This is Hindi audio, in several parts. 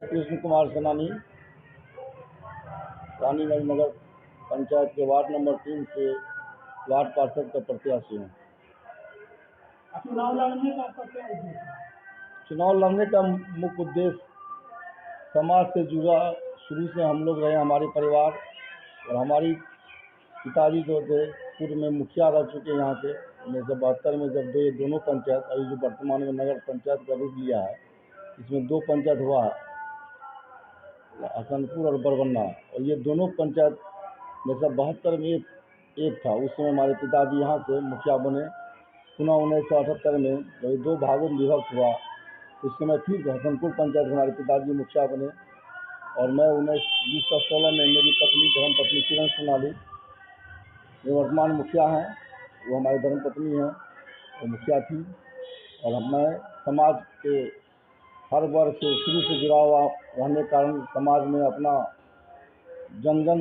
कृष्ण कुमार सेनानी, रानीगंज नगर पंचायत के वार्ड नंबर 3 से वार्ड पार्षद का प्रत्याशी हूँ। चुनाव लड़ने का आपका क्या उद्देश्य है? चुनाव लड़ने का मुख्य उद्देश्य समाज से जुड़ा, शुरू से हम लोग रहे, हमारे परिवार और हमारी पिताजी जो थे पूर्व में मुखिया रह चुके यहाँ के 1972 में, जब ये दोनों पंचायत अभी जो वर्तमान में नगर पंचायत का रूप लिया है, इसमें 2 पंचायत हुआ है, हसनपुर और बरबन्ना, और ये दोनों पंचायत 1972 में एक था। उस समय हमारे पिताजी यहाँ से मुखिया बने। पुनः 1978 में जब 2 भागों में विभक्त हुआ, उस समय फिर हसनपुर पंचायत में हमारे पिताजी मुखिया बने, और मैं 2016 में मेरी पत्नी धर्मपत्नी किरण सोनाली जो वर्तमान मुखिया हैं, वो हमारी धर्मपत्नी हैं, वो मुखिया थी। और मैं समाज के हर वर्ग से शुरू से जुड़ा हुआ रहने के कारण समाज में अपना जन जन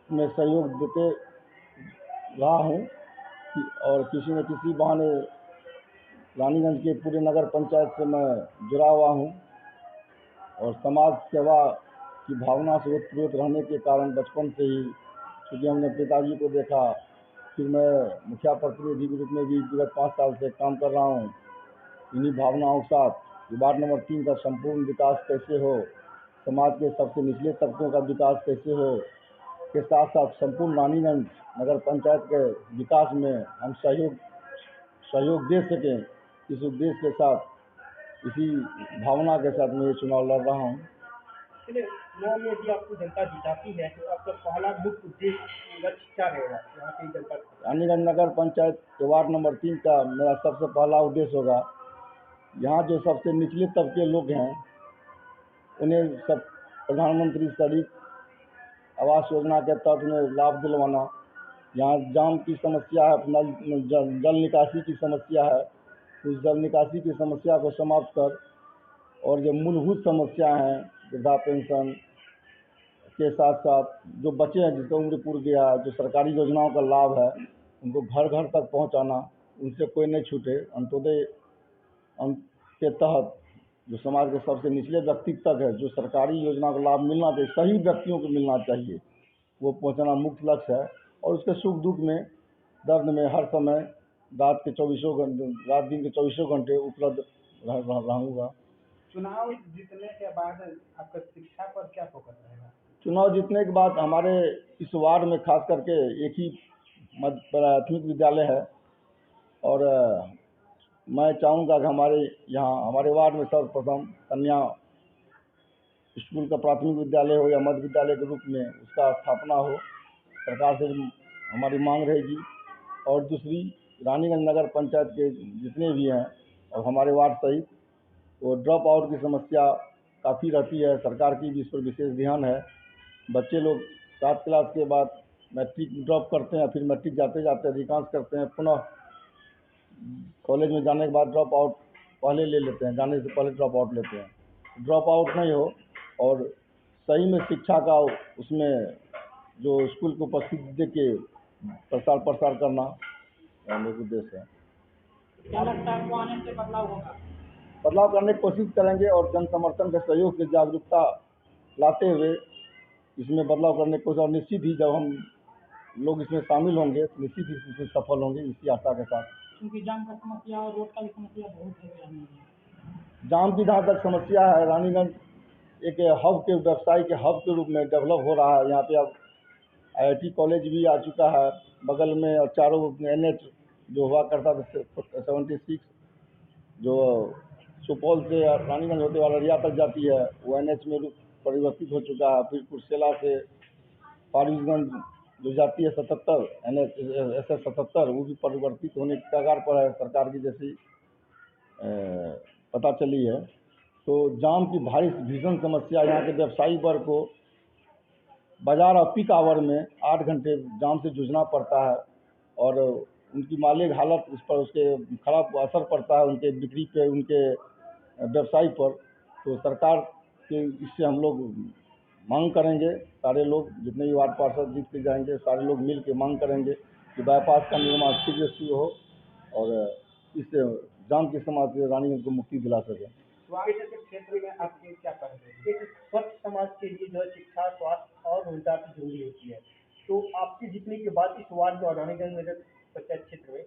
में सहयोग देते रहा हूँ, और किसी न किसी बहाने रानीगंज के पूरे नगर पंचायत से मैं जुड़ा हुआ हूँ। और समाज सेवा की भावना से ओतप्रोत रहने के कारण बचपन से ही, क्योंकि हमने पिताजी को देखा, फिर मैं मुखिया प्रतिनिधि के रूप में भी विगत 5 साल से काम कर रहा हूँ। इन्हीं भावनाओं के साथ वार्ड नंबर 3 का संपूर्ण विकास कैसे हो, समाज के सबसे निचले तबकों का विकास कैसे हो, के साथ साथ संपूर्ण रानीगंज नगर पंचायत के विकास में हम सहयोग दे सकें, इस उद्देश्य के साथ, इसी भावना के साथ मैं ये चुनाव लड़ रहा हूँ। चलिए, चुनाव में यदि आपको जनता जिताती है तो आपका पहला मुख्य उद्देश्य लक्ष्य क्या रहेगा यहाँ की जनता का? रानीगंज नगर पंचायत के वार्ड नंबर 3 का मेरा सबसे पहला उद्देश्य होगा, यहाँ जो सबसे निचले तबके लोग हैं उन्हें सब प्रधानमंत्री गरीब आवास योजना के तहत उन्हें लाभ दिलवाना। यहाँ जाम की समस्या है, जल निकासी की समस्या है, उस जल निकासी की समस्या को समाप्त कर, और जो मूलभूत समस्या हैं, वृद्धा पेंशन के साथ साथ जो बच्चे हैं जिसका उम्र पूर गया, जो सरकारी योजनाओं का लाभ है उनको घर घर तक पहुंचाना, उनसे कोई नहीं छूटे। अंत्योदय के तहत जो समाज के सबसे निचले व्यक्ति तक है, जो सरकारी योजना का लाभ मिलना चाहिए, सही व्यक्तियों को मिलना चाहिए, वो पहुंचाना मुख्य लक्ष्य है। और उसके सुख दुख में, दर्द में हर समय रात दिन के 24 घंटे उपलब्ध रहूँगा। चुनाव जीतने के बाद आपका शिक्षा पर क्या फोकस रहेगा? चुनाव जीतने के बाद हमारे इस वार्ड में खास करके एक ही मध्य प्राथमिक विद्यालय है, और मैं चाहूँगा कि हमारे वार्ड में सर्वप्रथम कन्या स्कूल का प्राथमिक विद्यालय हो या मध्य विद्यालय के रूप में उसका स्थापना हो, सरकार से हमारी मांग रहेगी। और दूसरी, रानीगंज नगर पंचायत के जितने भी हैं और हमारे वार्ड सहित, वो ड्रॉप आउट की समस्या काफ़ी रहती है, सरकार की भी इस पर विशेष ध्यान है। बच्चे लोग 7 क्लास के बाद मैट्रिक ड्रॉप करते हैं, फिर मैट्रिक जाते जाते अधिकांश करते हैं, पुनः कॉलेज में जाने के बाद ड्रॉप आउट पहले ले लेते हैं, जाने से पहले ड्रॉप आउट लेते हैं। ड्रॉप आउट नहीं हो और सही में शिक्षा का उसमें जो स्कूल को उपस्थिति दे के प्रसार करना मेरा उद्देश्य है। क्या लगता है आपको आने से बदलाव होगा? बदलाव करने की कोशिश करेंगे, और जन समर्थन के सहयोग से जागरूकता लाते हुए इसमें बदलाव करने की कोशिश, और निश्चित ही जब हम लोग इसमें शामिल होंगे तो निश्चित ही इसमें सफल होंगे, इसी आशा के साथ। क्योंकि जाम का समस्या और रोड का भी समस्या बहुत है। जाम की जहाँ तक समस्या है, रानीगंज एक हब के, व्यवसाय के हब के रूप में डेवलप हो रहा है। यहाँ पे अब IIT कॉलेज भी आ चुका है बगल में, और चारों NH जो हुआ करता था 76 जो सुपौल से रानीगंज होते हुए अररिया तक जाती है, वो NH में परिवर्तित हो चुका है। फिर कुर्सेला से फारबिसगंज जो जाती है 77 NH SS 77, वो भी परिवर्तित होने के कगार पर है, सरकार की जैसी पता चली है। तो जाम की भारी भीषण समस्या, यहाँ के व्यवसायी वर्ग को बाजार और पीक आवर में 8 घंटे जाम से जूझना पड़ता है, और उनकी मालिक हालत उस पर, उसके खराब असर पड़ता है उनके बिक्री पे, उनके व्यवसाय पर। तो सरकार के इससे हम लोग मांग करेंगे, सारे लोग जितने भी वार्ड पार्षद जीत के जाएंगे, सारे लोग मिल के मांग करेंगे कि बाईपास का निर्माण शीघ्र शुरू हो, और इससे जाम की समस्या से रानीगंज को मुक्ति दिला सके। स्वास्थ्य के क्षेत्र में आपके क्या कहते हैं? के लिए जो है शिक्षा, स्वास्थ्य और रोजगार की जरूरी होती है। तो आपके जीतने के बाद इस वार्ड में और रानीगंज नगर पंचायत क्षेत्र में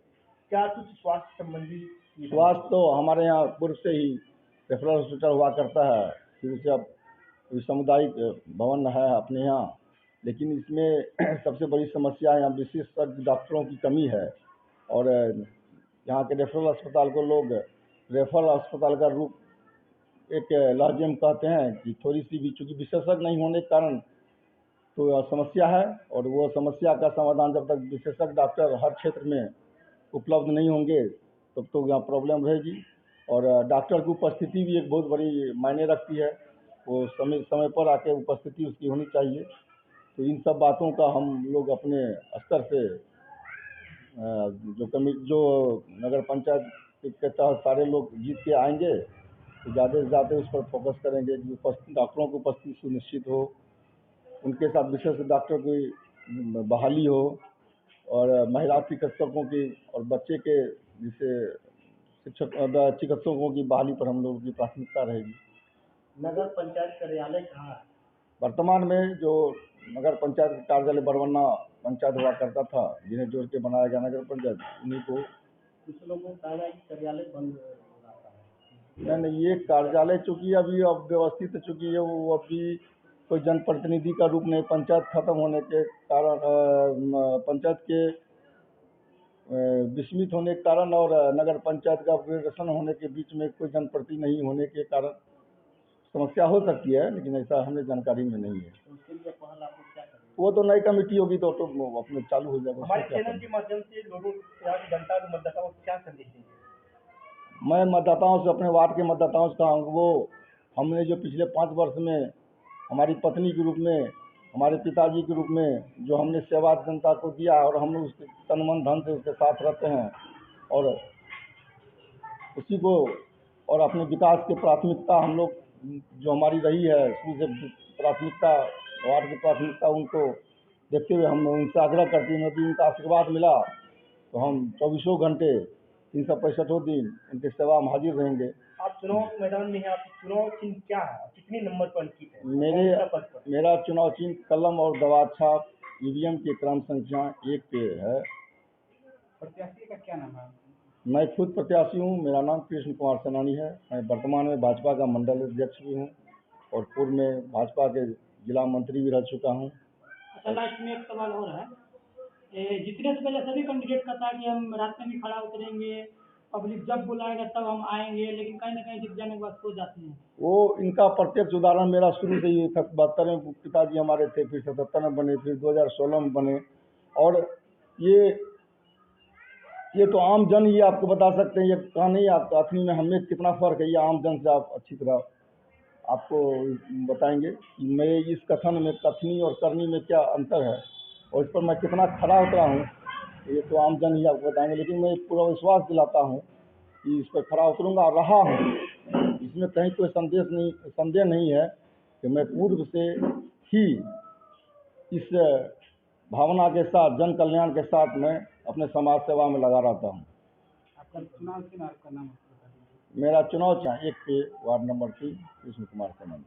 क्या कुछ स्वास्थ्य संबंधी सुविधाएं स्वास्थ्य तो हमारे यहाँ पूर्व से ही रेफरल हॉस्पिटल हुआ करता है, फिर से अब सामुदायिक भवन है अपने यहाँ, लेकिन इसमें सबसे बड़ी समस्या यहाँ विशेषज्ञ डॉक्टरों की कमी है। और यहाँ के रेफरल अस्पताल को लोग रेफरल अस्पताल का रूप एक लहजे में कहते हैं कि थोड़ी सी भी, चूँकि विशेषज्ञ नहीं होने के कारण तो समस्या है, और वो समस्या का समाधान जब तक विशेषज्ञ डॉक्टर हर क्षेत्र में उपलब्ध नहीं होंगे तब तो यहाँ प्रॉब्लम रहेगी। और डॉक्टर की उपस्थिति भी एक बहुत बड़ी मायने रखती है, वो समय समय पर आके उपस्थिति उसकी होनी चाहिए। तो इन सब बातों का हम लोग अपने स्तर से जो नगर पंचायत के तहत सारे लोग जीत के आएंगे तो ज़्यादा से ज़्यादा उस पर फोकस करेंगे कि डॉक्टरों की उपस्थिति सुनिश्चित हो, उनके साथ विशेष डॉक्टर की बहाली हो, और महिला चिकित्सकों की और बच्चे के जिसे चिकित्सकों की बहाली पर हम लोगों की प्राथमिकता रहेगी। नगर पंचायत कार्यालय कहाँ है? वर्तमान में जो नगर पंचायत कार्यालय बरवन्ना पंचायत हुआ करता था, जिन्हें जोड़ के बनाया गया नगर पंचायत, उन्हीं को। कुछ लोगों को कहा कार्यालय बंद हो जाता है। नहीं, ये कार्यालय चूँकि अभी अब व्यवस्थित चूँकि है, वो अभी कोई जनप्रतिनिधि का रूप नहीं, पंचायत खत्म होने के कारण पंचायत के विस्मित होने के कारण और नगर पंचायत का अपग्रेडेशन होने के बीच में कोई जनप्रतिनिधि नहीं होने के कारण समस्या हो सकती है, लेकिन ऐसा हमें जानकारी में नहीं है। तो उसके लिए पहल आपको क्या करना है? वो तो नई कमेटी होगी तो अपने चालू हो जाएगा। हमारे चैनल के माध्यम से लोगों यहाँ की जनता को मतदाताओं को क्या संदेश देंगे? मैं मतदाताओं से, अपने वार्ड के मतदाताओं से कहूँगा, वो हमने जो पिछले 5 वर्ष में हमारी पत्नी के रूप में, हमारे पिताजी के रूप में जो हमने सेवा जनता को दिया, और हम लोग उसके तन मन धन से उसके साथ रहते हैं, और उसी को और अपने विकास की प्राथमिकता हम लोग जो हमारी रही है शुरू से प्राथमिकता, वार्ड की प्राथमिकता, उनको देखते हुए हम उनसे आग्रह करते हैं। यदि उनका आशीर्वाद मिला तो हम 24 घंटे 365 दिन उनकी सेवा में हाजिर रहेंगे। आप चुनाव मैदान में हैं, आपकी चुनाव चिन्ह क्या है? कितने नंबर पर अंकित है? कौन सा पद पर? मेरा चुनाव चिन्ह कलम और दवा छाप ईवीएम के क्रम संख्या 1 पे है। प्रत्याशी का क्या नाम है? मैं खुद प्रत्याशी हूँ, मेरा नाम कृष्ण कुमार सेनानी है। मैं वर्तमान में भाजपा का मंडल अध्यक्ष भी हूँ और पूर्व में भाजपा के जिला मंत्री भी रह चुका हूँ। अच्छा, लास्ट में एक सवाल और है। जितने से पहले सभी कैंडिडेट कहता है कि हम रात में भी खड़ा उतरेंगे, पब्लिक जब बुलाएगा तब हम आएंगे, लेकिन कहीं ना कहीं जीत जाने के बाद सो जाते हैं। वो इनका प्रत्यक्ष उदाहरण मेरा शुरू से ही 72 में पिताजी हमारे थे, फिर 77 में बने, फिर 2016 में बने, और ये तो आम जन ही आपको बता सकते हैं। ये कहा नहीं आप अथनी में हमें कितना फ़र्क है, ये आम जन से आप अच्छी तरह आपको बताएंगे कि मेरे इस कथन में कथनी और करनी में क्या अंतर है और इस पर मैं कितना खरा उतरा हूँ, ये तो आम जन ही आपको बताएंगे। लेकिन मैं पूरा विश्वास दिलाता हूँ कि इस पर खरा उतरूँगा और रहा हूँ, इसमें कहीं कोई संदेह नहीं है कि मैं पूर्व से ही इस भावना के साथ, जन कल्याण के साथ मैं अपने समाज सेवा में लगा रहता हूँ। आपका चुनाव चिन्ह, आपका नाम? मेरा चुनाव चिन्ह 1 पे वार्ड नंबर 3 कृष्ण कुमार सेनानी।